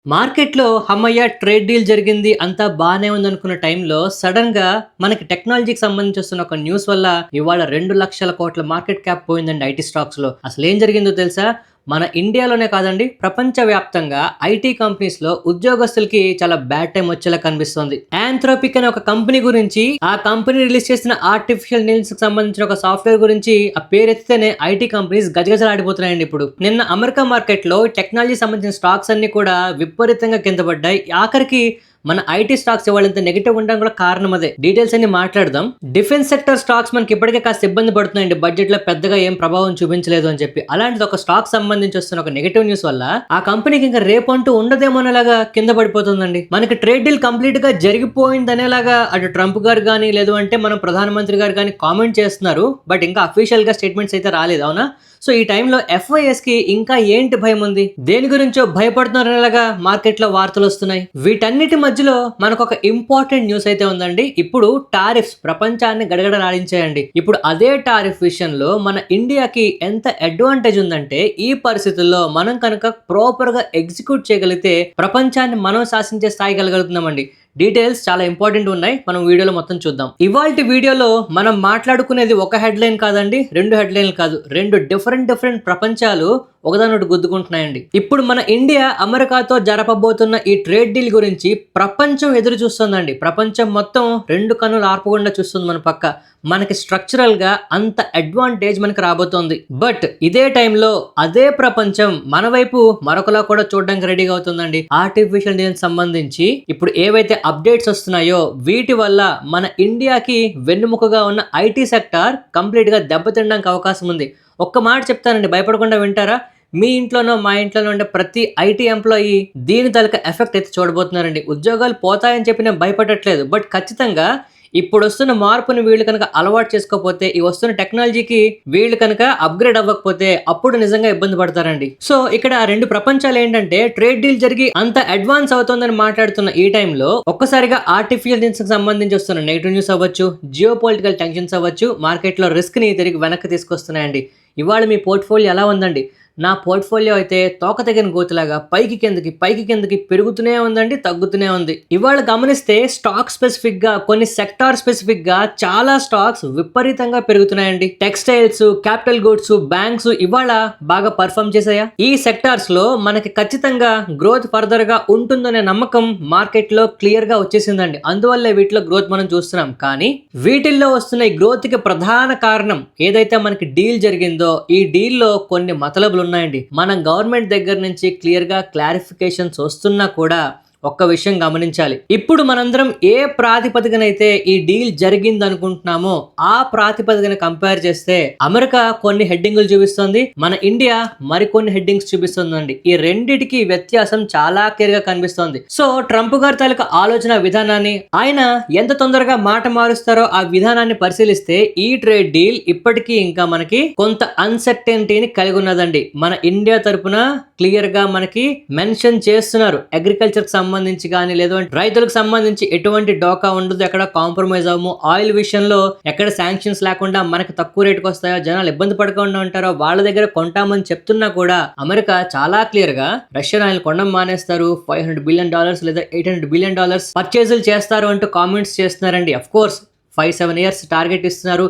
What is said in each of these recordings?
మార్కెట్‌లో హమ్మయ్య! Trade deal జరిగింది. అంతా బానే ఉందనుకున్న టైంలో సడెన్‌గా మనకి టెక్నాలజీకి సంబంధించి వస్తున్న ఒక న్యూస్ వల్ల ఇవాళ 2,00,00,00,000 మార్కెట్ క్యాప్ పోయిందండి ఐటీ స్టాక్స్‌లో. అసలేం జరిగిందో తెలుసా? మన ఇండియాలోనే కాదండి, ప్రపంచవ్యాప్తంగా ఐటీ కంపెనీస్‌లో ఉద్యోగస్తులకి చాలా బ్యాడ్ టైమ్ వచ్చేలా కనిపిస్తోంది. యాంథ్రోపిక్ అనే ఒక కంపెనీ గురించి, ఆ కంపెనీ రిలీజ్ చేసిన ఆర్టిఫిషియల్ ఇంటెలిజెన్స్‌కి సంబంధించిన ఒక సాఫ్ట్‌వేర్ గురించి ఆ పేరెత్తితేనే ఐటీ కంపెనీస్ గజగజలాడిపోతున్నాయండి ఇప్పుడు. నిన్న అమెరికా మార్కెట్‌లో టెక్నాలజీ సంబంధించిన స్టాక్స్ అన్నీ కూడా విపరీతంగా కింద పడ్డాయి. ఆఖరికి మన ఐటీ స్టాక్స్ ఇవాళ ఇంత నెగిటివ్ ఉండడం కూడా కారణం అదే. డీటెయిల్స్ అన్ని మాట్లాడదాం. డిఫెన్స్ సెక్టర్ స్టాక్స్ మనకి ఇప్పటికే కాస్త ఇబ్బంది పడుతున్నాయండి. బడ్జెట్ లో పెద్దగా ఏం ప్రభావం చూపించలేదు అని చెప్పి. అలాంటిది ఒక స్టాక్ సంబంధించి వస్తున్న ఒక నెగిటివ్ న్యూస్ వల్ల ఆ కంపెనీకి ఇంకా రేపంటూ ఉండదేమో అనేలాగా కింద పడిపోతుందండి. మనకి ట్రేడ్ డీల్ కంప్లీట్ గా జరిగిపోయింది అనేలాగా అటు ట్రంప్ గారు కానీ లేదు అంటే మన ప్రధానమంత్రి గారు కానీ కామెంట్ చేస్తున్నారు. బట్ ఇంకా అఫీషియల్ గా స్టేట్మెంట్స్ అయితే రాలేదు, అవునా? సో ఈ టైంలో ఎఫ్ఐఎస్ కి ఇంకా ఏంటి భయం ఉంది? దేని గురించో భయపడుతున్నారనేలాగా మార్కెట్ లో వార్తలు వస్తున్నాయి. వీటన్నిటి మధ్యలో మనకు ఒక ఇంపార్టెంట్ న్యూస్ అయితే ఉందండి. ఇప్పుడు టారిఫ్స్ ప్రపంచాన్ని గడగడలాడించాయండి. ఇప్పుడు అదే టారిఫ్ విషయంలో మన ఇండియాకి ఎంత అడ్వాంటేజ్ ఉందంటే, ఈ పరిస్థితుల్లో మనం కనుక ప్రాపర్ గా ఎగ్జిక్యూట్ చేయగలిగితే ప్రపంచాన్ని మనం శాసించే స్థాయి కలగలుగుతున్నామండి. డీటెయిల్స్ చాలా ఇంపార్టెంట్ ఉన్నాయి, మనం వీడియోలో మొత్తం చూద్దాం. ఇవాల్టి వీడియోలో మనం మాట్లాడుకునేది ఒక హెడ్లైన్ కాదండి, రెండు హెడ్లైన్లు కాదు, రెండు డిఫరెంట్ ప్రపంచాలు ఒకదానొకటి గుద్దుకుంటున్నాయండి. ఇప్పుడు మన ఇండియా అమెరికాతో జరపబోతున్న ఈ ట్రేడ్ డీల్ గురించి ప్రపంచం ఎదురు చూస్తుందండి. ప్రపంచం మొత్తం రెండు కన్నులు ఆర్పకుండా చూస్తుంది మన పక్క. మనకి స్ట్రక్చరల్ గా అంత అడ్వాంటేజ్ మనకి రాబోతోంది. బట్ ఇదే టైంలో అదే ప్రపంచం మన వైపు మరొకలా కూడా చూడడానికి రెడీగా అవుతుందండి. ఆర్టిఫిషియల్ ఇంటెలిజెన్స్ సంబంధించి ఇప్పుడు ఏవైతే అప్డేట్స్ వస్తున్నాయో వీటి వల్ల మన ఇండియాకి వెన్నుముకగా ఉన్న ఐటీ సెక్టార్ కంప్లీట్ గా దెబ్బతినడానికి అవకాశం ఉంది. ఒక్క మాట చెప్తానండి, భయపడకుండా వింటారా? మీ ఇంట్లోనో మా ఇంట్లోనో ఉండే ప్రతి ఐటీ ఎంప్లాయీ దీని తాలూకా ఎఫెక్ట్ అయితే చూడబోతున్నారండి. ఉద్యోగాలు పోతాయని చెప్పి నేను భయపడట్లేదు, బట్ ఖచ్చితంగా ఇప్పుడు వస్తున్న మార్పుని వీళ్ళు కనుక అలవాటు చేసుకోకపోతే, ఈ వస్తున్న టెక్నాలజీకి వీళ్ళు కనుక అప్గ్రేడ్ అవ్వకపోతే అప్పుడు నిజంగా ఇబ్బంది పడతారండి. సో ఇక్కడ రెండు ప్రపంచాలు ఏంటంటే, ట్రేడ్ డీల్ జరిగి అంత అడ్వాన్స్ అవుతుందని మాట్లాడుతున్న ఈ టైంలో ఒక్కసారిగా ఆర్టిఫిషియల్ ఇంటెలిజెన్స్ కి సంబంధించి వస్తున్న నెగిటివ్ న్యూస్ అవ్వచ్చు, జియో పొలిటికల్ టెన్షన్స్ అవ్వచ్చు, మార్కెట్ లో రిస్క్ ని తిరిగి వెనక్కి తీసుకొస్తున్నాయండి. ఇవాళ మీ పోర్ట్ఫోలియో ఎలా ఉందండి? నా పోర్ట్ఫోలియో అయితే తోక తెగిన గోతులాగా పైకి కిందకి పెరుగుతూనే ఉందండి, తగ్గుతూనే ఉంది. ఇవాళ గమనిస్తే స్టాక్ స్పెసిఫిక్ గా, కొన్ని సెక్టార్ స్పెసిఫిక్ గా చాలా స్టాక్స్ విపరీతంగా పెరుగుతున్నాయండి. టెక్స్టైల్స్, క్యాపిటల్ గూడ్స్, బ్యాంక్స్ ఇవాళ బాగా పర్ఫామ్ చేశాయా? ఈ సెక్టార్స్ లో మనకి ఖచ్చితంగా గ్రోత్ ఫర్దర్ గా ఉంటుందనే నమ్మకం మార్కెట్ లో క్లియర్ గా వచ్చేసిందండి. అందువల్లే వీటిలో గ్రోత్ మనం చూస్తున్నాం. కానీ వీటిల్లో వస్తున్న ఈ గ్రోత్ కి ప్రధాన కారణం ఏదైతే మనకి డీల్ జరిగిందో, ఈ డీల్ లో కొన్ని మతలబులు ఉన్నాయండి. మనం గవర్నమెంట్ దగ్గర నుంచి క్లియర్ గా క్లారిఫికేషన్స్ వస్తున్నా కూడా ఒక్క విషయం గమనించాలి. ఇప్పుడు మనందరం ఏ ప్రాతిపదికనైతే ఈ డీల్ జరిగింది అనుకుంటున్నామో ఆ ప్రాతిపదికన కంపేర్ చేస్తే అమెరికా కొన్ని హెడ్డింగులు చూపిస్తుంది, మన ఇండియా మరికొన్ని హెడ్డింగ్స్ చూపిస్తుందండి. ఈ రెండిటికి వ్యత్యాసం చాలా క్లియర్ గా కనిపిస్తోంది. సో ట్రంప్ గారి తాలూకా ఆలోచన విధానాన్ని, ఆయన ఎంత తొందరగా మాట మారుస్తారో ఆ విధానాన్ని పరిశీలిస్తే ఈ ట్రేడ్ డీల్ ఇప్పటికీ ఇంకా మనకి కొంత అన్సర్టెనిటీని కలిగి ఉన్నదండి. మన ఇండియా తరపున క్లియర్ గా మనకి మెన్షన్ చేస్తున్నారు, అగ్రికల్చర్ సంబంధించి కానీ లేదు అంటే రైతులకు సంబంధించి ఎటువంటి డోకా ఉండదు, ఎక్కడ కాంప్రమైజ్ అవ్వము, ఆయిల్ విషయంలో ఎక్కడ శాంక్షన్స్ లేకుండా మనకి తక్కువ రేటుకి వస్తాయో, జనాలు ఇబ్బంది పడకుండా ఉంటారో వాళ్ళ దగ్గర కొంటామని చెప్తున్నా కూడా అమెరికా చాలా క్లియర్ గా రష్యన్ ఆయిల్ కొనడం మానేస్తారు, $500 బిలియన్ లేదా $800 బిలియన్ పర్చేజులు చేస్తారు అంటూ కామెంట్స్ చేస్తున్నారండి. అఫ్ కోర్స్ 5-7 ఇయర్స్ టార్గెట్ ఇస్తున్నారు.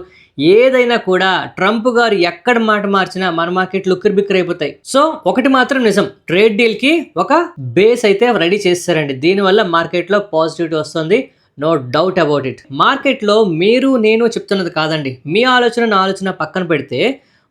ఏదైనా కూడా ట్రంప్ గారు ఎక్కడ మాట మార్చినా మన మార్కెట్లు ఉక్కిరిబిక్కిరి అయిపోతాయి. సో ఒకటి మాత్రం నిజం, ట్రేడ్ డీల్ కి ఒక బేస్ అయితే రెడీ చేస్తారండి. దీనివల్ల మార్కెట్ లో పాజిటివిటీ వస్తుంది, no doubt about it. Market లో మీరు నేను చెప్తున్నది కాదండి, మీ ఆలోచన నా ఆలోచన పక్కన పెడితే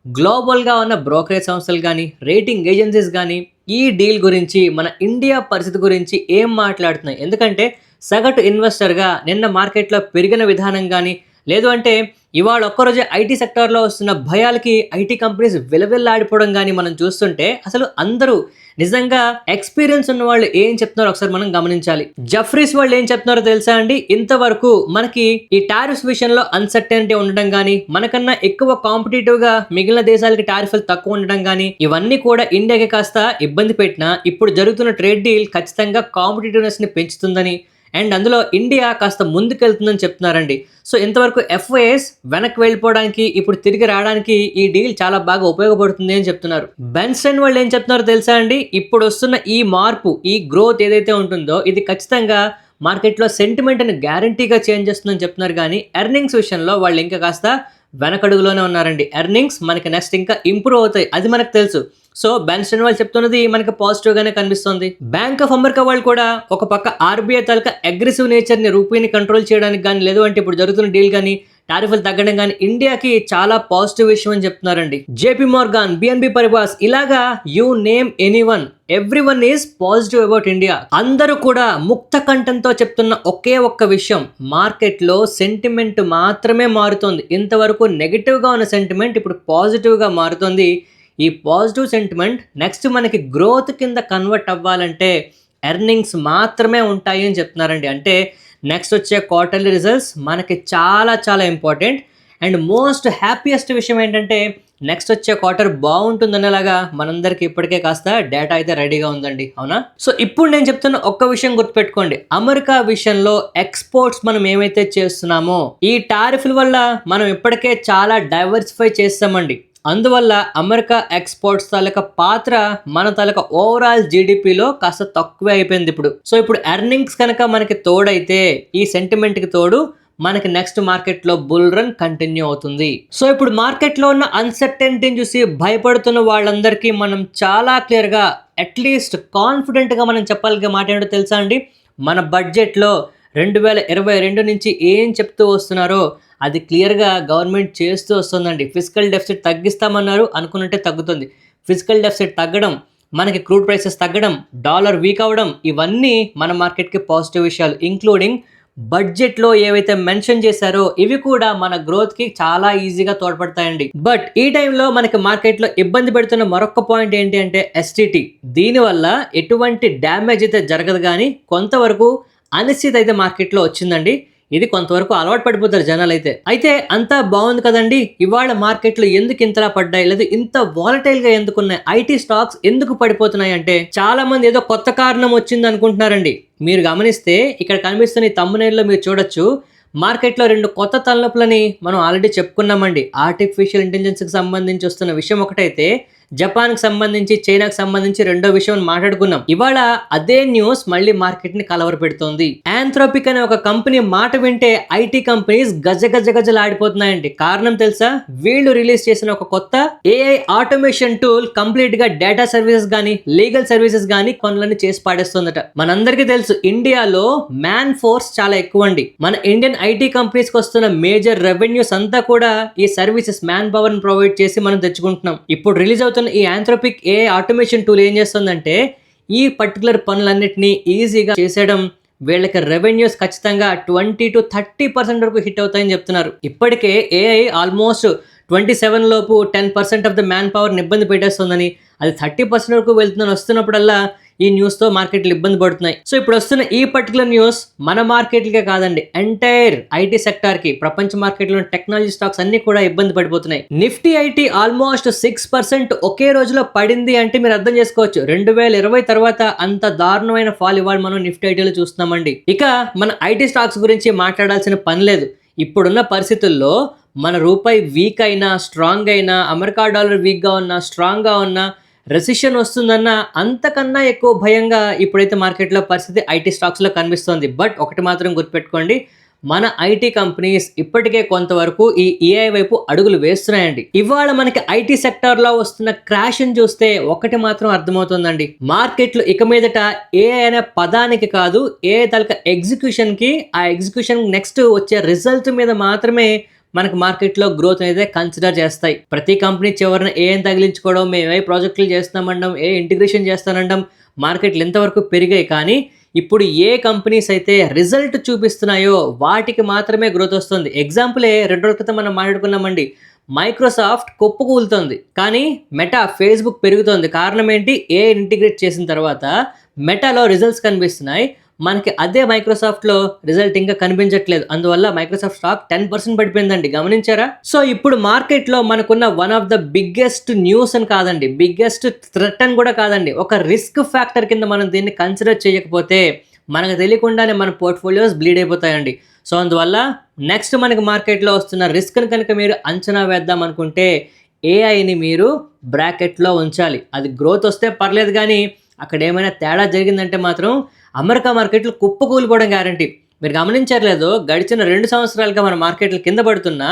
గ్లోబల్ గా ఉన్న బ్రోకరేజ్ సంస్థలు కానీ రేటింగ్ ఏజెన్సీస్ కానీ ఈ డీల్ గురించి, మన ఇండియా పరిస్థితి గురించి ఏం మాట్లాడుతున్నాయి? ఎందుకంటే సగటు ఇన్వెస్టర్ గా నిన్న మార్కెట్ లో పెరిగిన విధానం కానీ లేదు అంటే ఇవాళ ఒక్కరోజే ఐటీ సెక్టార్లో వస్తున్న భయాలకి ఐటీ కంపెనీస్ విలవిల్లాడిపోవడం కానీ మనం చూస్తుంటే అసలు అందరూ నిజంగా ఎక్స్పీరియన్స్ ఉన్న వాళ్ళు ఏం చెప్తున్నారో ఒకసారి మనం గమనించాలి. జఫ్రీస్ వాళ్ళు ఏం చెప్తున్నారో తెలుసా అండి? ఇంతవరకు మనకి ఈ టారిఫ్స్ విషయంలో అన్సర్టెనిటీ ఉండడం కానీ, మనకన్నా ఎక్కువ కాంపిటేటివ్ గా మిగిలిన దేశాలకి టారిఫ్లు తక్కువ ఉండడం కానీ, ఇవన్నీ కూడా ఇండియాకి కాస్త ఇబ్బంది పెట్టినా ఇప్పుడు జరుగుతున్న ట్రేడ్ డీల్ ఖచ్చితంగా కాంపిటేటివ్నెస్ ని పెంచుతుందని, అండ్ అందులో ఇండియా కాస్త ముందుకెళ్తుందని చెప్తున్నారండి. సో ఇంతవరకు ఎఫ్ఐఎస్ వెనక్కి వెళ్ళిపోవడానికి, ఇప్పుడు తిరిగి రావడానికి ఈ డీల్ చాలా బాగా ఉపయోగపడుతుంది అని చెప్తున్నారు. బెన్సన్ వాళ్ళు ఏం చెప్తున్నారో తెలుసా అండి, ఇప్పుడు వస్తున్న ఈ మార్పు, ఈ గ్రోత్ ఏదైతే ఉంటుందో ఇది ఖచ్చితంగా మార్కెట్లో సెంటిమెంట్ని గ్యారంటీగా చేంజ్ చేస్తుందని చెప్తున్నారు. కానీ ఎర్నింగ్స్ విషయంలో వాళ్ళు ఇంకా కాస్త వెనకడుగులోనే ఉన్నారండి. ఎర్నింగ్స్ మనకి నెక్స్ట్ ఇంకా ఇంప్రూవ్ అవుతాయి, అది మనకు తెలుసు. సో బెన్సన్ వాళ్ళు చెప్తున్నది మనకి పాజిటివ్ గానే కనిపిస్తుంది. బ్యాంక్ ఆఫ్ అమెరికా వాళ్ళు కూడా ఒక పక్క ఆర్బీఐ తాలూకా అగ్రెసివ్ నేచర్ ని, రూపీని కంట్రోల్ చేయడానికి కానీ, లేదు అంటే ఇప్పుడు జరుగుతున్న డీల్ కానీ, టారిఫ్లు తగ్గడం కానీ ఇండియాకి చాలా పాజిటివ్ విషయం అని చెప్తున్నారండి. జేపీ మోర్గాన్, బిఎన్బి పరిబాస్, ఇలాగా you name anyone, everyone is positive about India. అందరూ కూడా ముక్త కంఠంతో చెప్తున్న ఒకే ఒక్క విషయం, మార్కెట్ లో సెంటిమెంట్ మాత్రమే మారుతోంది. ఇంతవరకు నెగిటివ్ గా ఉన్న సెంటిమెంట్ ఇప్పుడు పాజిటివ్ గా మారుతోంది. ఈ పాజిటివ్ సెంటిమెంట్ నెక్స్ట్ మనకి గ్రోత్ కింద కన్వర్ట్ అవ్వాలంటే ఎర్నింగ్స్ మాత్రమే ఉంటాయి అని చెప్తున్నారండి. అంటే నెక్స్ట్ వచ్చే క్వార్టర్లీ రిజల్ట్స్ మనకి చాలా చాలా ఇంపార్టెంట్. అండ్ మోస్ట్ హ్యాపీయెస్ట్ విషయం ఏంటంటే నెక్స్ట్ వచ్చే క్వార్టర్ బాగుంటుందనేలాగా మనందరికి ఇప్పటికే కాస్త డేటా అయితే రెడీగా ఉందండి, అవునా? సో ఇప్పుడు నేను చెప్తున్న ఒక్క విషయం గుర్తుపెట్టుకోండి, అమెరికా విషయంలో ఎక్స్పోర్ట్స్ మనం ఏమైతే చేస్తున్నామో ఈ టారిఫ్ల వల్ల మనం ఇప్పటికే చాలా డైవర్సిఫై చేస్తామండి. అందువల్ల అమెరికా ఎక్స్పోర్ట్స్ తాలూకా పాత్ర మన తాలూకా ఓవరాల్ జీడిపిలో కాస్త తక్కువే అయిపోయింది ఇప్పుడు. సో ఇప్పుడు ఎర్నింగ్స్ కనుక మనకి తోడైతే, ఈ సెంటిమెంట్కి తోడు మనకి నెక్స్ట్ మార్కెట్లో బుల్ రన్ కంటిన్యూ అవుతుంది. సో ఇప్పుడు మార్కెట్లో ఉన్న అన్సర్టెనిటీని చూసి భయపడుతున్న వాళ్ళందరికీ మనం చాలా క్లియర్గా, అట్లీస్ట్ కాన్ఫిడెంట్గా మనం చెప్పాలిగా మాట ఏంటో తెలుసా అండి, మన బడ్జెట్లో 2022 నుంచి ఏం చెప్తూ వస్తున్నారో అది క్లియర్గా గవర్నమెంట్ చేస్తూ వస్తుందండి. ఫిజికల్ డెఫిసిట్ తగ్గిస్తామన్నారు, అనుకున్నట్టే తగ్గుతుంది. ఫిజికల్ డెఫిసిట్ తగ్గడం, మనకి క్రూడ్ ప్రైసెస్ తగ్గడం, డాలర్ వీక్ అవ్వడం, ఇవన్నీ మన మార్కెట్కి పాజిటివ్ విషయాలు. ఇంక్లూడింగ్ బడ్జెట్లో ఏవైతే మెన్షన్ చేశారో ఇవి కూడా మన గ్రోత్కి చాలా ఈజీగా తోడ్పడతాయండి. బట్ ఈ టైంలో మనకి మార్కెట్లో ఇబ్బంది పెడుతున్న మరొక పాయింట్ ఏంటి అంటే ఎస్టీటీ. దీనివల్ల ఎటువంటి డ్యామేజ్ అయితే జరగదు, కానీ కొంతవరకు అనిశ్చిత అయితే మార్కెట్లో వచ్చిందండి. ఇది కొంతవరకు అలవాటు పడిపోతారు జనాలు అయితే అంతా బాగుంది కదండి, ఇవాళ మార్కెట్లు ఎందుకు ఇంతలా పడ్డాయి, లేదా ఇంత వాలటైల్ గా ఎందుకున్నాయి, ఐటీ స్టాక్స్ ఎందుకు పడిపోతున్నాయి అంటే చాలా మంది ఏదో కొత్త కారణం వచ్చింది అనుకుంటున్నారండి. మీరు గమనిస్తే ఇక్కడ కనిపిస్తున్న ఈ థంబ్నెయిల్లో మీరు చూడొచ్చు, మార్కెట్లో 2 కొత్త తలనొప్పులని మనం ఆల్రెడీ చెప్పుకున్నామండి. ఆర్టిఫిషియల్ ఇంటెలిజెన్స్కి సంబంధించి వస్తున్న విషయం ఒకటైతే, జపాన్కి సంబంధించి, చైనాకి సంబంధించి రెండో విషయం మాట్లాడుకున్నాం. ఇవాళ అదే న్యూస్ మళ్ళీ మార్కెట్ ని కలవర పెడుతోంది. ఆంథ్రోపిక్ అనే ఒక కంపెనీ మాట వింటే ఐటీ కంపెనీస్ గజగజలాడిపోతున్నాయండి. కారణం తెలుసా? వీళ్ళు రిలీజ్ చేసిన ఒక కొత్త ఏఐ ఆటోమేషన్ టూల్ కంప్లీట్ గా డేటా సర్వీసెస్ గానీ, లీగల్ సర్వీసెస్ గానీ పనులన్నీ చేసి పాడేస్తుందట. మనందరికీ తెలుసు ఇండియాలో మ్యాన్ ఫోర్స్ చాలా ఎక్కువ అండి. మన ఇండియన్ ఐటీ కంపెనీస్ కి వస్తున్న మేజర్ రెవెన్యూస్ అంతా కూడా ఈ సర్వీసెస్, మ్యాన్ పవర్ ని ప్రొవైడ్ చేసి మనం తెచ్చుకుంటున్నాం. ఇప్పుడు రిలీజ్ అవుతున్న ఈ ఆంథ్రోపిక్ ఏఐ ఆటోమేషన్ టూల్ ఏం చేస్తుందంటే ఈ పర్టికులర్ పనులన్నిటినీ ఈజీగా చేసేయడం, వీళ్ళకి రెవెన్యూస్ ఖచ్చితంగా 20 to 30% వరకు హిట్ అవుతాయని చెప్తున్నారు. ఇప్పటికే ఏఐ ఆల్మోస్ట్ 27 లోపు 10% ఆఫ్ ద మ్యాన్ పవర్ని ఇబ్బంది పెట్టేస్తుందని, అది 30% వరకు వెళ్తుందని వస్తున్నప్పుడల్లా ఈ న్యూస్తో మార్కెట్లు ఇబ్బంది పడుతున్నాయి. సో ఇప్పుడు వస్తున్న ఈ పర్టికులర్ న్యూస్ మన మార్కెట్లకే కాదండి, ఎంటైర్ ఐటీ సెక్టార్కి, ప్రపంచ మార్కెట్లో టెక్నాలజీ స్టాక్స్ అన్ని కూడా ఇబ్బంది పడిపోతున్నాయి. నిఫ్టీ ఐటీ ఆల్మోస్ట్ 6% ఒకే రోజులో పడింది అంటే మీరు అర్థం చేసుకోవచ్చు. 2020 తర్వాత అంత దారుణమైన ఫాల్ ఇవాళ మనం నిఫ్టీ ఐటీలో చూస్తున్నామండి. ఇక మన ఐటీ స్టాక్స్ గురించి మాట్లాడాల్సిన పని లేదు. ఇప్పుడున్న పరిస్థితుల్లో మన రూపాయి వీక్ అయినా, స్ట్రాంగ్ అయినా, అమెరికా డాలర్ వీక్గా ఉన్నా, స్ట్రాంగ్గా ఉన్నా, రెసిషన్ వస్తుందన్న అంతకన్నా ఎక్కువ భయంగా ఇప్పుడైతే మార్కెట్లో పరిస్థితి ఐటీ స్టాక్స్లో కనిపిస్తోంది. బట్ ఒకటి మాత్రం గుర్తుపెట్టుకోండి, మన ఐటీ కంపెనీస్ ఇప్పటికే కొంతవరకు ఈ ఏఐ వైపు అడుగులు వేస్తున్నాయండి. ఇవాళ మనకి ఐటీ సెక్టార్లో వస్తున్న క్రాష్ని చూస్తే ఒకటి మాత్రం అర్థమవుతుందండి, మార్కెట్లు ఇక మీదట ఏఐ అనే పదానికి కాదు, ఏఐ తాలూకా ఎగ్జిక్యూషన్కి, ఆ ఎగ్జిక్యూషన్ నెక్స్ట్ వచ్చే రిజల్ట్ మీద మాత్రమే మనకు మార్కెట్లో గ్రోత్ అనేది కన్సిడర్ చేస్తాయి. ప్రతి కంపెనీ చివరిన ఏం తగిలించుకోవడం, మేము ఏ ప్రాజెక్టులు చేస్తామండం, ఏ ఇంటిగ్రేషన్ చేస్తానండం, మార్కెట్లు ఎంతవరకు పెరిగాయి. కానీ ఇప్పుడు ఏ కంపెనీస్ అయితే రిజల్ట్ చూపిస్తున్నాయో వాటికి మాత్రమే గ్రోత్ వస్తుంది. ఎగ్జాంపులే 2 రోజుల క్రితం మనం మాట్లాడుకున్నామండి, మైక్రోసాఫ్ట్ కుప్పకూలుతోంది, కానీ మెటా, ఫేస్బుక్ పెరుగుతోంది. కారణం ఏంటి? ఏ ఇంటిగ్రేట్ చేసిన తర్వాత మెటాలో రిజల్ట్స్ కనిపిస్తున్నాయి, మనకి అదే మైక్రోసాఫ్ట్లో రిజల్ట్ ఇంకా కనిపించట్లేదు. అందువల్ల మైక్రోసాఫ్ట్ స్టాక్ 10% పడిపోయిందండి, గమనించారా? సో ఇప్పుడు మార్కెట్లో మనకున్న one of the biggest news అని కాదండి, బిగ్గెస్ట్ థ్రెట్ అని కూడా కాదండి, ఒక రిస్క్ ఫ్యాక్టర్ కింద మనం దీన్ని కన్సిడర్ చేయకపోతే మనకు తెలియకుండానే మన పోర్ట్ఫోలియోస్ బ్లీడ్ అయిపోతాయండి. సో అందువల్ల నెక్స్ట్ మనకి మార్కెట్లో వస్తున్న రిస్క్ని కనుక మీరు అంచనా వేద్దాం అనుకుంటే ఏఐని మీరు బ్రాకెట్లో ఉంచాలి. అది గ్రోత్ వస్తే పర్లేదు, కానీ అక్కడ ఏమైనా తేడా జరిగిందంటే మాత్రం అమెరికా మార్కెట్లు కుప్పకూలిపోవడం గ్యారంటీ. మీరు గమనించారు లేదో, గడిచిన 2 సంవత్సరాలుగా మన మార్కెట్లు కింద పడుతున్నా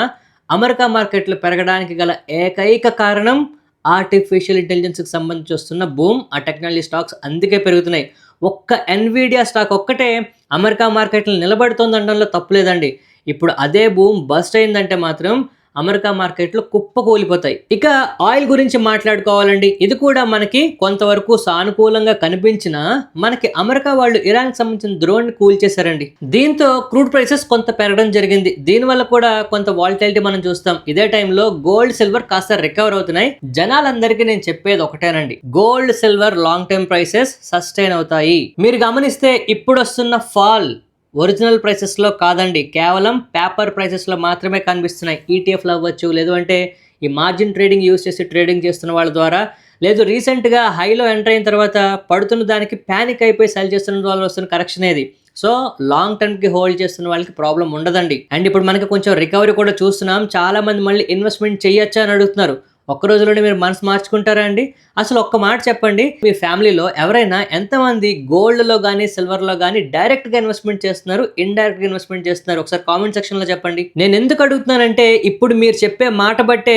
అమెరికా మార్కెట్లు పెరగడానికి గల ఏకైక కారణం ఆర్టిఫిషియల్ ఇంటెలిజెన్స్కి సంబంధించి వస్తున్న బూమ్. ఆ టెక్నాలజీ స్టాక్స్ అందుకే పెరుగుతున్నాయి. ఒక్క ఎన్విడియా స్టాక్ ఒక్కటే అమెరికా మార్కెట్లు నిలబడుతుంది అనడంలో తప్పులేదండి. ఇప్పుడు అదే బూమ్ బస్ట్ అయిందంటే మాత్రం అమెరికా మార్కెట్లు కుప్పకూలిపోతాయి. ఇక ఆయిల్ గురించి మాట్లాడుకోవాలండి. ఇది కూడా మనకి కొంతవరకు సానుకూలంగా కనిపించినా మనకి అమెరికా వాళ్ళు ఇరాన్కి సంబంధించిన డ్రోన్ కూల్చేశారండి. దీంతో క్రూడ్ ప్రైసెస్ కొంత పెరగడం జరిగింది. దీనివల్ల కూడా కొంత వాలటిలిటీ మనం చూస్తాం. ఇదే టైంలో గోల్డ్ సిల్వర్ కాస్త రికవర్ అవుతున్నాయి. జనాలందరికీ నేను చెప్పేది ఒకటేనండి, gold silver long term prices sustain అవుతాయి. మీరు గమనిస్తే ఇప్పుడు వస్తున్న ఫాల్ ఒరిజినల్ ప్రైసెస్లో కాదండి, కేవలం పేపర్ ప్రైసెస్లో మాత్రమే కనిపిస్తున్నాయి. ఈటీఎఫ్లు అవ్వచ్చు, లేదు అంటే ఈ మార్జిన్ ట్రేడింగ్ యూస్ చేసి ట్రేడింగ్ చేస్తున్న వాళ్ళ ద్వారా, లేదు రీసెంట్గా హైలో ఎంటర్ అయిన తర్వాత పడుతున్న దానికి ప్యానిక్ అయిపోయి సెల్ చేస్తున్న వాళ్ళు వస్తున్న కరెక్షన్ ఏది. సో లాంగ్ టర్మ్కి హోల్డ్ చేస్తున్న వాళ్ళకి ప్రాబ్లం ఉండదండి. అండ్ ఇప్పుడు మనకి కొంచెం రికవరీ కూడా చూస్తున్నాం. చాలా మంది మళ్ళీ ఇన్వెస్ట్మెంట్ చేయొచ్చా అని అడుగుతున్నారు. ఒక్క రోజులోనే మీరు మనసు మార్చుకుంటారా అండి? అసలు ఒక్క మాట చెప్పండి, మీ ఫ్యామిలీలో ఎవరైనా ఎంతమంది గోల్డ్లో కానీ సిల్వర్లో కానీ డైరెక్ట్గా ఇన్వెస్ట్మెంట్ చేస్తున్నారు, ఇండైరెక్ట్గా ఇన్వెస్ట్మెంట్ చేస్తున్నారు? ఒకసారి కామెంట్ సెక్షన్లో చెప్పండి. నేను ఎందుకు అడుగుతున్నానంటే ఇప్పుడు మీరు చెప్పే మాట బట్టే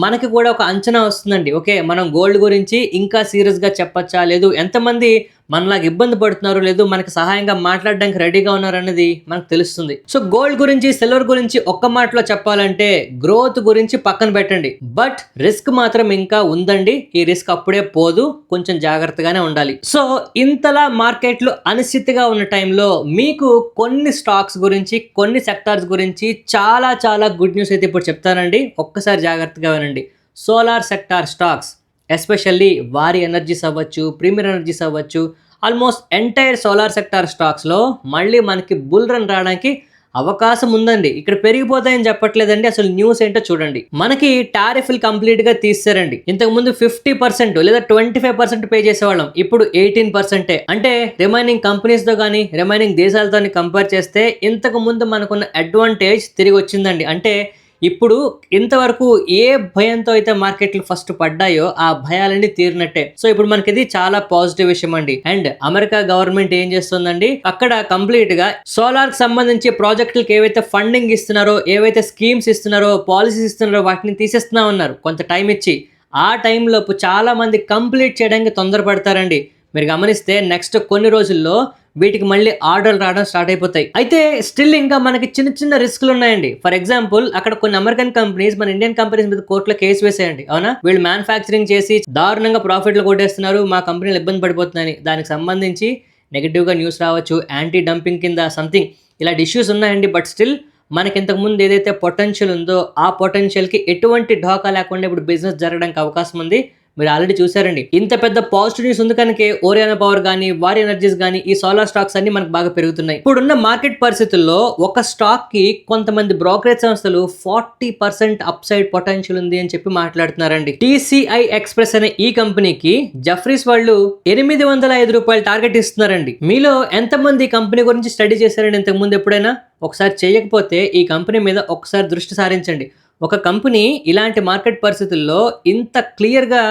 మనకి కూడా ఒక అంచనా వస్తుందండి. ఓకే, మనం గోల్డ్ గురించి ఇంకా సీరియస్గా చెప్పచ్చా, లేదు ఎంతమంది మనలాగా ఇబ్బంది పడుతున్నారు, లేదు మనకి సహాయంగా మాట్లాడడానికి రెడీగా ఉన్నారు అనేది మనకు తెలుస్తుంది. సో గోల్డ్ గురించి సిల్వర్ గురించి ఒక్క మాటలో చెప్పాలంటే గ్రోత్ గురించి పక్కన పెట్టండి, బట్ రిస్క్ మాత్రం ఇంకా ఉందండి. ఈ రిస్క్ అప్పుడే పోదు, కొంచెం జాగ్రత్తగానే ఉండాలి. సో ఇంతలా మార్కెట్లు అనిశ్చితిగా ఉన్న టైంలో మీకు కొన్ని స్టాక్స్ గురించి, కొన్ని సెక్టార్స్ గురించి చాలా చాలా గుడ్ న్యూస్ అయితే ఇప్పుడు చెప్తానండి. ఒక్కసారి జాగ్రత్తగా వినండి. సోలార్ సెక్టార్ స్టాక్స్, ఎస్పెషల్లీ వారి ఎనర్జీస్ అవ్వచ్చు, ప్రీమియర్ ఎనర్జీస్ అవ్వచ్చు, ఆల్మోస్ట్ ఎంటైర్ సోలార్ సెక్టార్ స్టాక్స్లో మళ్ళీ మనకి బుల్ రన్ రావడానికి అవకాశం ఉందండి. ఇక్కడ పెరిగిపోతాయని చెప్పట్లేదండి, అసలు న్యూస్ ఏంటో చూడండి. మనకి టారిఫ్లు కంప్లీట్గా తీసేరండి. ఇంతకుముందు 50% లేదా 25% పే చేసేవాళ్ళం, ఇప్పుడు 18%. అంటే రిమైనింగ్ కంపెనీస్తో కానీ రిమైనింగ్ దేశాలతో కంపేర్ చేస్తే ఇంతకు ముందు మనకున్న అడ్వాంటేజ్ తిరిగి వచ్చిందండి. అంటే ఇప్పుడు ఇంతవరకు ఏ భయంతో అయితే మార్కెట్లు ఫస్ట్ పడ్డాయో ఆ భయాలన్నీ తీరినట్టే. సో ఇప్పుడు మనకి ఇది చాలా పాజిటివ్ విషయం అండి. అండ్ అమెరికా గవర్నమెంట్ ఏం చేస్తుందండి, అక్కడ కంప్లీట్ గా సోలార్ కి సంబంధించి ప్రాజెక్టులకు ఏవైతే ఫండింగ్ ఇస్తున్నారో, ఏవైతే స్కీమ్స్ ఇస్తున్నారో, పాలసీస్ ఇస్తున్నారో వాటిని తీసేస్తున్నా ఉన్నారు కొంత టైం ఇచ్చి. ఆ టైంలోపు చాలా మంది కంప్లీట్ చేయడానికి తొందరపడతారండి. మీరు గమనిస్తే నెక్స్ట్ కొన్ని రోజుల్లో వీటికి మళ్ళీ ఆర్డర్లు రావడం స్టార్ట్ అయిపోతాయి. అయితే స్టిల్ ఇంకా మనకి చిన్న చిన్న రిస్క్లు ఉన్నాయండి. ఫర్ ఎగ్జాంపుల్ అక్కడ కొన్ని అమెరికన్ కంపెనీస్ మన ఇండియన్ కంపెనీస్ మీద కోర్టులో కేసు వేసేయండి. అవునా, వీళ్ళు మ్యానుఫ్యాక్చరింగ్ చేసి దారుణంగా ప్రాఫిట్లు కొట్టేస్తున్నారు, మా కంపెనీలు ఇబ్బంది పడిపోతున్నాయని. దానికి సంబంధించి నెగిటివ్గా న్యూస్ రావచ్చు, యాంటీ డంపింగ్ కింద సంథింగ్ ఇలాంటి ఇష్యూస్ ఉన్నాయండి. బట్ స్టిల్ మనకి ఇంతకుముందు ఏదైతే పొటెన్షియల్ ఉందో ఆ పొటెన్షియల్కి ఎటువంటి ఢోకా లేకుండా ఇప్పుడు బిజినెస్ జరగడానికి అవకాశం ఉంది. మీరు ఆల్రెడీ చూసారండి. ఇంత పెద్ద పాజిటివ్ న్యూస్ ఉంది కనుక ఓరియానా పవర్ కానీ, వారి ఎనర్జీస్ కానీ, ఈ సోలార్ స్టాక్స్ అన్ని మనకు బాగా పెరుగుతున్నాయి. ఇప్పుడున్న మార్కెట్ పరిస్థితుల్లో ఒక స్టాక్ కి కొంతమంది బ్రోకరేజ్ సంస్థలు 40% అప్ సైడ్ పొటెన్షియల్ ఉంది అని చెప్పి మాట్లాడుతున్నారండి. TCI ఎక్స్ప్రెస్ అనే ఈ కంపెనీకి జఫ్రీస్ వాళ్ళు $805 టార్గెట్ ఇస్తున్నారండి. మీలో ఎంతమంది ఈ కంపెనీ గురించి స్టడీ చేశారండి ఇంతకు ముందు ఎప్పుడైనా? ఒకసారి చేయకపోతే ఈ కంపెనీ మీద ఒకసారి దృష్టి సారించండి. ఒక కంపెనీ ఇలాంటి మార్కెట్ పరిస్థితుల్లో ఇంత క్లియర్గా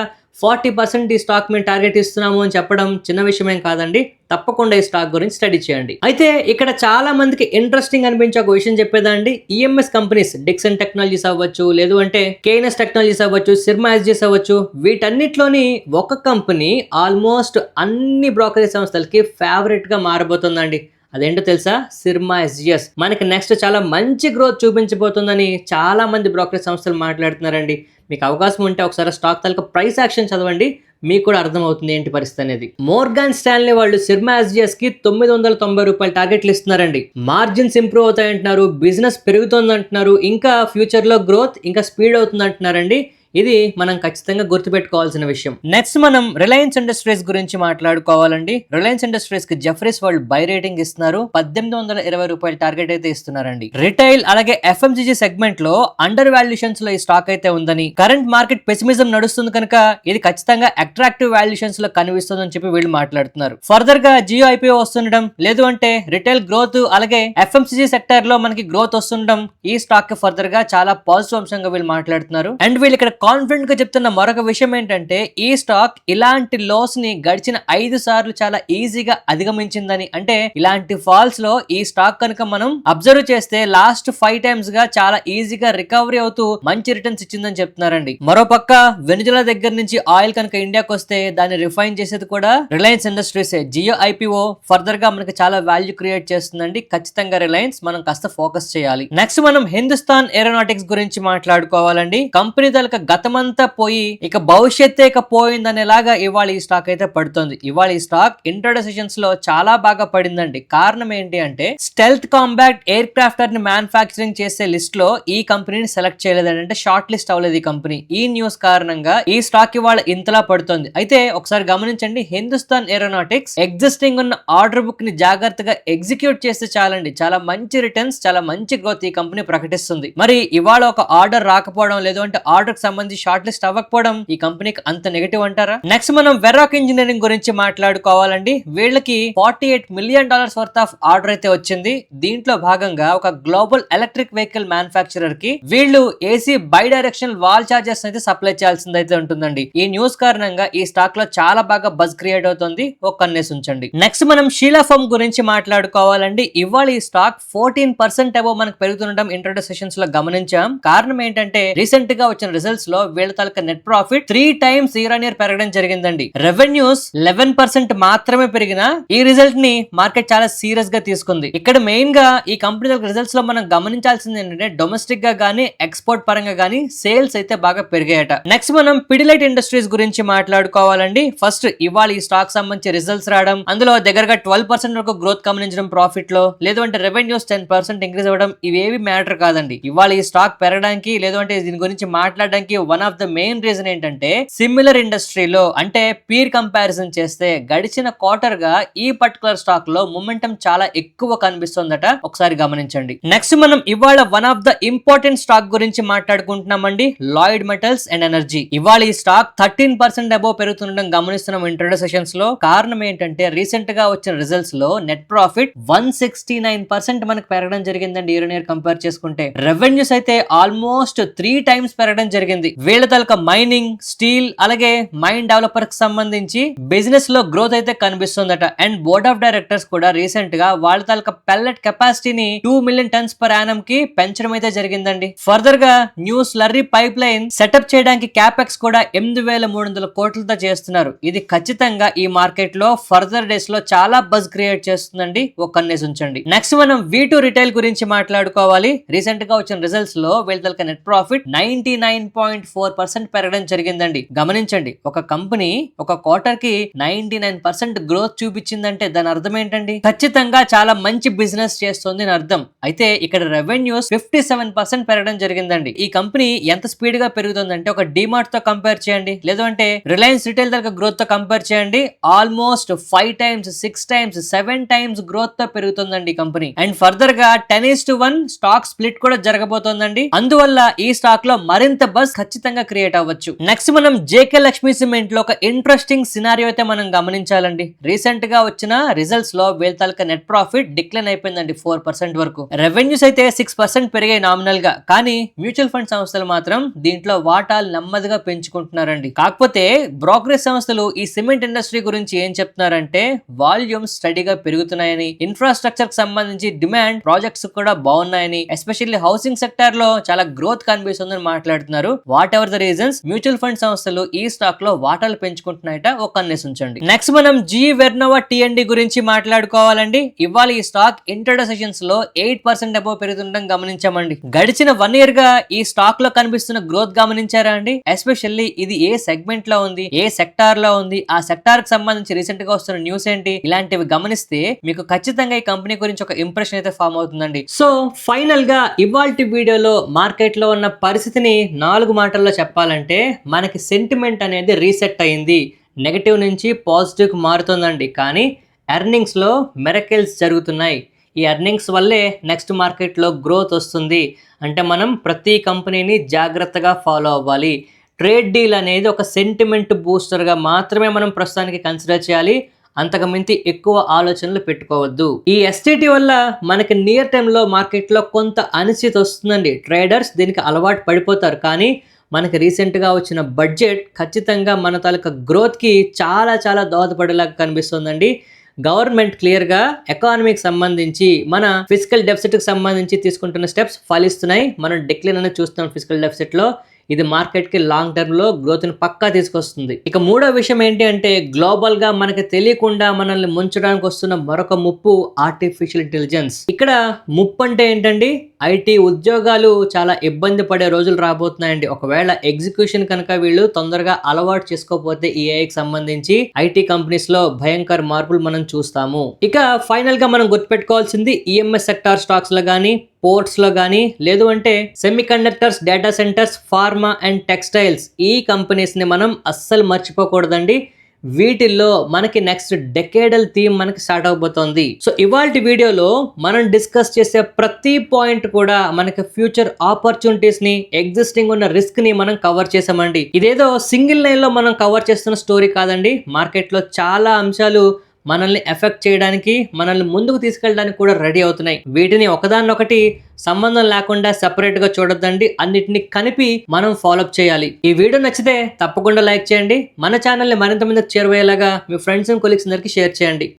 40% ఈ స్టాక్ మేము టార్గెట్ ఇస్తున్నాము అని చెప్పడం చిన్న విషయమేం కాదండి. తప్పకుండా ఈ స్టాక్ గురించి స్టడీ చేయండి. అయితే ఇక్కడ చాలా మందికి ఇంట్రెస్టింగ్ అనిపించే ఒక విషయం చెప్పేదండి. EMS కంపెనీస్, డిక్సన్ టెక్నాలజీస్ అవ్వచ్చు, లేదు అంటే KNS టెక్నాలజీస్ అవ్వచ్చు, సిర్మా SGS అవ్వచ్చు, వీటన్నిటిలోని ఒక కంపెనీ ఆల్మోస్ట్ అన్ని బ్రోకరేజ్ సంస్థలకి ఫేవరెట్ గా మారబోతుందండి. అదేంటో తెలుసా? సిర్మా SGS మనకి నెక్స్ట్ చాలా మంచి గ్రోత్ చూపించబోతుందని చాలా మంది బ్రోకరేజ్ సంస్థలు మాట్లాడుతున్నారండి. మీకు అవకాశం ఉంటే ఒకసారి స్టాక్ తాలూకా ప్రైస్ యాక్షన్ చదవండి, మీకు కూడా అర్థమవుతుంది ఏంటి పరిస్థితి అనేది. మోర్గాన్ స్టాన్లీ వాళ్ళు సిర్మా SGS కి $990 టార్గెట్లు ఇస్తున్నారండి. మార్జిన్స్ ఇంప్రూవ్ అవుతాయంటున్నారు, బిజినెస్ పెరుగుతుంది అంటున్నారు, ఇంకా ఫ్యూచర్ లో గ్రోత్ ఇంకా స్పీడ్ అవుతుంది అంటున్నారండి. ఇది మనం ఖచ్చితంగా గుర్తుపెట్టుకోవాల్సిన విషయం. నెక్స్ట్ మనం రిలయన్స్ ఇండస్ట్రీస్ గురించి మాట్లాడుకోవాలండి. రిలయన్స్ ఇండస్ట్రీస్ కి జెఫ్రీస్ వాళ్ళు బై రేటింగ్ ఇస్తున్నారు. 1820 రూపాయల టార్గెట్ అయితే ఇస్తున్నారండి. రిటైల్ అలాగే ఎఫ్ఎంసీజీ సెగ్మెంట్ లో అండర్ వాల్యుయేషన్స్ లో ఈ స్టాక్ అయితే ఉందని, కరెంట్ మార్కెట్ పెసిమిజం నడుస్తుంది కనుక ఇది ఖచ్చితంగా అట్రాక్టివ్ వాల్యుయేషన్స్ లో కనిపిస్తుందని చెప్పి వీళ్ళు మాట్లాడుతున్నారు. ఫర్దర్ గా జియో ఐపీఓ వస్తుండడం, లేదు అంటే రిటైల్ గ్రోత్ అలాగే ఎఫ్ఎంసీజీ సెక్టర్ లో మనకి గ్రోత్ వస్తుండడం ఈ స్టాక్ కి ఫర్దర్ గా చాలా పాజిటివ్ అంశంగా వీళ్ళు మాట్లాడుతున్నారు. అండ్ వీళ్ళు ఇక్కడ కాన్ఫిడెంట్ గా చెప్తున్న మరొక విషయం ఏంటంటే ఈ స్టాక్ ఇలాంటి లాస్ ని గడిచిన 5 సార్లు చాలా ఈజీగా అధిగమించిందని. అంటే ఇలాంటి ఫాల్స్ లో ఈ స్టాక్ కనుక మనం అబ్జర్వ్ చేస్తే లాస్ట్ 5 టైమ్స్ గా చాలా ఈజీగా రికవరీ అవుతూ మంచి రిటర్న్స్ ఇచ్చిందని చెప్తున్నారండి. మరోపక్క వెనిజులా దగ్గర నుంచి ఆయిల్ కనుక ఇండియాకి వస్తే దాన్ని రిఫైన్ చేసేది కూడా Reliance Industries. Jio IPO further గా మనకి చాలా వాల్యూ క్రియేట్ చేస్తుందండి. ఖచ్చితంగా రిలయన్స్ మనం కాస్త ఫోకస్ చేయాలి. నెక్స్ట్ మనం హిందుస్థాన్ ఏరోనాటిక్స్ గురించి మాట్లాడుకోవాలండి. కంపెనీ తలక గతమంతా పోయి ఇక భవిష్యత్తే ఇక పోయిందనేలాగా ఇవాళ ఈ స్టాక్ అయితే పడుతుంది. ఇవాళ ఈ స్టాక్ ఇంట్రాడే సెషన్స్ లో చాలా బాగా పడిందండి. కారణం ఏంటి అంటే స్టెల్త్ కాంబాట్ ఎయిర్ క్రాఫ్టర్ ని మ్యానుఫ్యాక్చరింగ్ చేసే లిస్ట్ లో ఈ కంపెనీని సెలెక్ట్ చేయలేదండి. అంటే షార్ట్ లిస్ట్ అవ్వలేదు ఈ కంపెనీ. ఈ న్యూస్ కారణంగా ఈ స్టాక్ ఇవాళ ఇంతలా పడుతుంది. అయితే ఒకసారి గమనించండి, హిందుస్థాన్ ఏరోనాటిక్స్ ఎగ్జిస్టింగ్ ఉన్న ఆర్డర్ బుక్ ని జాగ్రత్తగా ఎగ్జిక్యూట్ చేస్తే చాలండి, చాలా మంచి రిటర్న్స్, చాలా మంచి గ్రోత్ ఈ కంపెనీ ప్రకటిస్తుంది. మరి ఇవాళ ఒక ఆర్డర్ రాకపోవడం, లేదు అంటే ఆర్డర్ కి సంబంధించి షార్ట్ లిస్ట్ అవ్వకపోవడం ఈ కంపెనీకి అంత నెగటివ్ అంటారా? నెక్స్ట్ మనం వెర్రాక్ ఇంజనీరింగ్ గురించి మాట్లాడుకోవాలండి. వీళ్ళకి $48 మిలియన్ వర్త్ ఆఫ్ ఆర్డర్ అయితే వచ్చింది. దీంట్లో భాగంగా ఒక గ్లోబల్ ఎలక్ట్రిక్ వెహికల్ మ్యానుఫ్యాక్చరర్ కి వీళ్ళు AC by directional wall chargers అయితే సప్లై చేయాల్సింది అయితే ఉంటుందండి. ఈ న్యూస్ కారణంగా ఈ స్టాక్ లో చాలా బాగా బజ్ క్రియేట్ అవుతుంది. ఒక కన్నేసి ఉంచండి. నెక్స్ట్ మనం షీలా ఫోమ్ గురించి మాట్లాడుకోవాలండి. ఇవాళ ఈ స్టాక్ 14% అబౌవ్ మనకు పెరుగుతుండడం ఇంట్రాడే సెషన్స్ లో గమనించాం. కారణం ఏంటంటే రీసెంట్ గా వచ్చిన రిజల్ట్స్ లో వీళ్ళ తాలూకా net profit 3 times year on year పెరగడం జరిగిందండి. రెవెన్యూస్ 11% మాత్రమే పెరిగినా ఈ రిజల్ట్ ని మార్కెట్ చాలా సీరియస్ గా తీసుకుంది. ఇక్కడ మెయిన్ గా ఈ కంపెనీ రిజల్ట్స్ లో మనం గమనించాల్సింది ఏంటంటే డొమెస్టిక్ గా గానీ ఎక్స్పోర్ట్ పరంగా గానీ సేల్స్ అయితే బాగా పెరిగాయట. నెక్స్ట్ మనం పిడిలైట్ ఇండస్ట్రీస్ గురించి మాట్లాడుకోవాలండి. ఫస్ట్ ఇవాళ ఈ స్టాక్ సంబంధించి రిజల్ట్స్ రావడం, అందులో దగ్గరగా 12% వరకు గ్రోత్ గమనించడం ప్రాఫిట్ లో, లేదు అంటే రెవెన్యూస్ 10% ఇంక్రీజ్ అవ్వడం, ఇవేవి మ్యాటర్ కాదండి. ఇవాళ ఈ స్టాక్ పెరగడానికి, లేదు అంటే దీని గురించి మాట్లాడడానికి one of the main reason ఏంటంటే సిమిలర్ ఇండస్ట్రీలో అంటే పీర్ కంపారిజన్ చేస్తే గడిచిన క్వార్టర్ గా ఈ పర్టికులర్ స్టాక్ లో మొమెంటం చాలా ఎక్కువ కనిపిస్తుందట. ఒకసారి గమనించండి. నెక్స్ట్ మనం ఇవాళ one of the important stock గురించి మాట్లాడుకుంటున్నామండి, లాయిడ్ మెటల్స్ అండ్ ఎనర్జీ. ఇవాళ ఈ స్టాక్ 13% అబౌవ్ పెరుగుతుండడం గమనిస్తున్నాం ఇంట్రాడే సెషన్స్ లో. కారణం ఏంటంటే రీసెంట్ గా వచ్చిన రిజల్ట్స్ లో నెట్ ప్రాఫిట్ 169% మనకు పెరగడం జరిగిందండి ఇయర్ ఆన్ ఇయర్ కంపేర్ చేసుకుంటే. రెవెన్యూస్ అయితే ఆల్మోస్ట్ 3 టైమ్స్ పెరగడం జరిగింది. వీళ్ళ తలక మైనింగ్, స్టీల్ అలాగే మైన్ డెవలపర్ కి సంబంధించి బిజినెస్ లో గ్రోత్ అయితే కనిపిస్తుందట. అండ్ బోర్డ్ ఆఫ్ డైరెక్టర్స్ కూడా రీసెంట్ గా వాళ్ళ తలక పెల్లెట్ కెపాసిటీని 2 మిలియన్ టన్స్ పర్ యానం కి పెంచడం అయితే జరిగిందండి. ఫర్దర్ గా new slurry pipe line setup చేయడానికి క్యాపెక్స్ కూడా 8,300 కోట్లతో చేస్తున్నారు. ఇది ఖచ్చితంగా ఈ మార్కెట్ లో ఫర్దర్ డేస్ లో చాలా బజ్ క్రియేట్ చేస్తుందండి. ఒక కన్నేసి ఉంచండి. నెక్స్ట్ మనం V2 రిటైల్ గురించి మాట్లాడుకోవాలి. రీసెంట్ గా వచ్చిన రిజల్ట్స్ లో వీళ్ళ నెట్ ప్రాఫిట్ 99.4% పెరగడం జరిగిందండి. గమనించండి, ఒక కంపెనీ ఒక క్వార్టర్ కి 99% గ్రోత్ చూపించిందంటే దాని అర్థం ఏంటండి? ఖచ్చితంగా చాలా మంచి బిజినెస్ చేస్తుంది అని అర్థం. అయితే ఇక్కడ రెవెన్యూస్ 57% పెరగడం జరిగిందండి. ఈ కంపెనీ ఎంత స్పీడ్ గా పెరుగుతుందంటే ఒక డిమార్ట్ తో కంపేర్ చేయండి, లేదంటే రిలయన్స్ రిటైల్ దగ్గర గ్రోత్ తో కంపేర్ చేయండి, almost 5 times 6 times 7 times growth తో పెరుగుతుందండి ఈ కంపెనీ. అండ్ ఫర్దర్ గా 10:1 స్టాక్ స్ప్లిట్ కూడా జరగబోతోందండి. అందువల్ల ఈ స్టాక్ లో మరింత బజ్ ఖచ్చితంగా క్రియేట్ అవ్వచ్చు. నెక్స్ట్ మనం జేకే లక్ష్మీ సిమెంట్ లో ఒక ఇంట్రెస్టింగ్ సినారియో అయితే మనం గమనించాలండి. రీసెంట్ గా వచ్చిన రిజల్ట్స్ లో వీళ్ళ తాలూకా నెట్ ప్రాఫిట్ డిక్లైన్ అయిపోయిందండి 4% వరకు. రెవెన్యూస్ అయితే 6% పెరిగాయి నామినల్ గా, కానీ మ్యూచువల్ ఫండ్ సంస్థలు మాత్రం దీంట్లో వాటాలు నెమ్మదిగా పెంచుకుంటున్నారండి. కాకపోతే బ్రోకరేజ్ సంస్థలు ఈ సిమెంట్ ఇండస్ట్రీ గురించి ఏం చెప్తున్నారంటే వాల్యూమ్స్ స్టడీగా పెరుగుతున్నాయని, ఇన్ఫ్రాస్ట్రక్చర్ కి సంబంధించి డిమాండ్ ప్రాజెక్ట్స్ కూడా బాగున్నాయని, ఎస్పెషల్లీ హౌసింగ్ సెక్టర్ లో చాలా గ్రోత్ కనిపిస్తుందని మాట్లాడుతున్నారు. What ever the reasons, mutual fund సంస్థలు ఈ స్టాక్ లో వాటాలు పెంచుకుంటున్నాయట. ఒక కన్నేసి ఉంచండి. నెక్స్ట్ మనం జీ వెర్నోవా టీఎండి గురించి మాట్లాడుకోవాలండి. ఇవాళ ఈ స్టాక్ ఇంట్రాడే సెషన్స్ లో 8% అబౌవ్ పెరుగుతుండడం గమనించామండి. గడిచిన 1 ఇయర్ గా ఈ స్టాక్ లో కనిపిస్తున్న గ్రోత్ గమనించారా అండి? ఎస్పెషల్లీ ఇది ఏ సెగ్మెంట్ లో ఉంది, ఏ సెక్టార్ లో ఉంది, ఆ సెక్టార్ కి సంబంధించి రీసెంట్ గా వస్తున్న న్యూస్ ఏంటి, ఇలాంటివి గమనిస్తే మీకు ఖచ్చితంగా ఈ కంపెనీ గురించి ఒక ఇంప్రెషన్ అయితే ఫామ్ అవుతుందండి. సో ఫైనల్ గా ఇవాల్టి వీడియోలో మార్కెట్ లో ఉన్న పరిస్థితిని 4 మాటల్లో చెప్పాలంటే మనకి సెంటిమెంట్ అనేది రీసెట్ అయింది, నెగటివ్ నుంచి పాజిటివ్కి మారుతుందండి. కానీ ఎర్నింగ్స్లో మెరకిల్స్ జరుగుతున్నాయి. ఈ ఎర్నింగ్స్ వల్లే నెక్స్ట్ మార్కెట్లో గ్రోత్ వస్తుంది. అంటే మనం ప్రతి కంపెనీని జాగ్రత్తగా ఫాలో అవ్వాలి. ట్రేడ్ డీల్ అనేది ఒక సెంటిమెంట్ బూస్టర్గా మాత్రమే మనం ప్రస్తుతానికి కన్సిడర్ చేయాలి. అంతకు మించి ఎక్కువ ఆలోచనలు పెట్టుకోవద్దు. ఈ ఎస్టీటీ వల్ల మనకి నియర్ టైంలో మార్కెట్లో కొంత అనిశ్చితి వస్తుందండి. ట్రేడర్స్ దీనికి అలవాటు పడిపోతారు. కానీ మనకి రీసెంట్గా వచ్చిన బడ్జెట్ ఖచ్చితంగా మన తాలూకా గ్రోత్కి చాలా చాలా దోహదపడేలాగా కనిపిస్తుందండి. గవర్నమెంట్ క్లియర్గా ఎకానమీకి సంబంధించి మన ఫిజికల్ డెఫిసిట్కి సంబంధించి తీసుకుంటున్న స్టెప్స్ ఫలిస్తున్నాయి. మనం డిక్లైన్ అనేది చూస్తున్నాం ఫిజికల్ డెఫిసిట్లో. ఇది మార్కెట్కి లాంగ్ టర్మ్లో గ్రోత్ని పక్కా తీసుకొస్తుంది. ఇక మూడో విషయం ఏంటి అంటే గ్లోబల్గా మనకి తెలియకుండా మనల్ని ముంచడానికి వస్తున్న మరొక ముప్పు ఆర్టిఫిషియల్ ఇంటెలిజెన్స్. ఇక్కడ ముప్పు అంటే ఏంటండి, ఐటీ ఉద్యోగాలు చాలా ఇబ్బంది పడే రోజులు రాబోతున్నాయండి. ఒకవేళ ఎగ్జిక్యూషన్ కనుక వీళ్ళు తొందరగా అలవాటు చేసుకోకపోతే ఈ ఏఐకి సంబంధించి ఐటీ కంపెనీస్ లో భయంకర మార్పులు మనం చూస్తాము. ఇక ఫైనల్ గా మనం గుర్తుపెట్టుకోవాల్సింది ఈఎంఎస్ సెక్టార్ స్టాక్స్ లో కానీ, పోర్ట్స్ లో కానీ, లేదు అంటే semi conductors, data centres, pharma and textiles, ఈ కంపెనీస్ ని మనం అస్సలు మర్చిపోకూడదండి. వీటిల్లో మనకి నెక్స్ట్ డెకేడల్ థీమ్ మనకి స్టార్ట్ అవబోతోంది. సో ఇవాల్టి వీడియోలో మనం డిస్కస్ చేసే ప్రతి పాయింట్ కూడా మనకి ఫ్యూచర్ ఆపర్చునిటీస్ ని, ఎగ్జిస్టింగ్ ఉన్న రిస్క్ ని మనం కవర్ చేసామండి. ఇదేదో సింగిల్ లైన్ లో మనం కవర్ చేస్తున్న స్టోరీ కాదండి. మార్కెట్ లో చాలా అంశాలు మనల్ని ఎఫెక్ట్ చేయడానికి, మనల్ని ముందుకు తీసుకెళ్ళడానికి కూడా రెడీ అవుతున్నాయి. వీటిని ఒకదాన్నొకటి సంబంధం లేకుండా సెపరేట్ గా చూడొద్దండి. అన్నిటిని కలిపి మనం ఫాలోఅప్ చేయాలి. ఈ వీడియో నచ్చితే తప్పకుండా లైక్ చేయండి. మన ఛానల్ని మరింత మందికి చేరువయ్యేలాగా మీ ఫ్రెండ్స్ అండ్ కొలీగ్స్ అందరికి షేర్ చేయండి.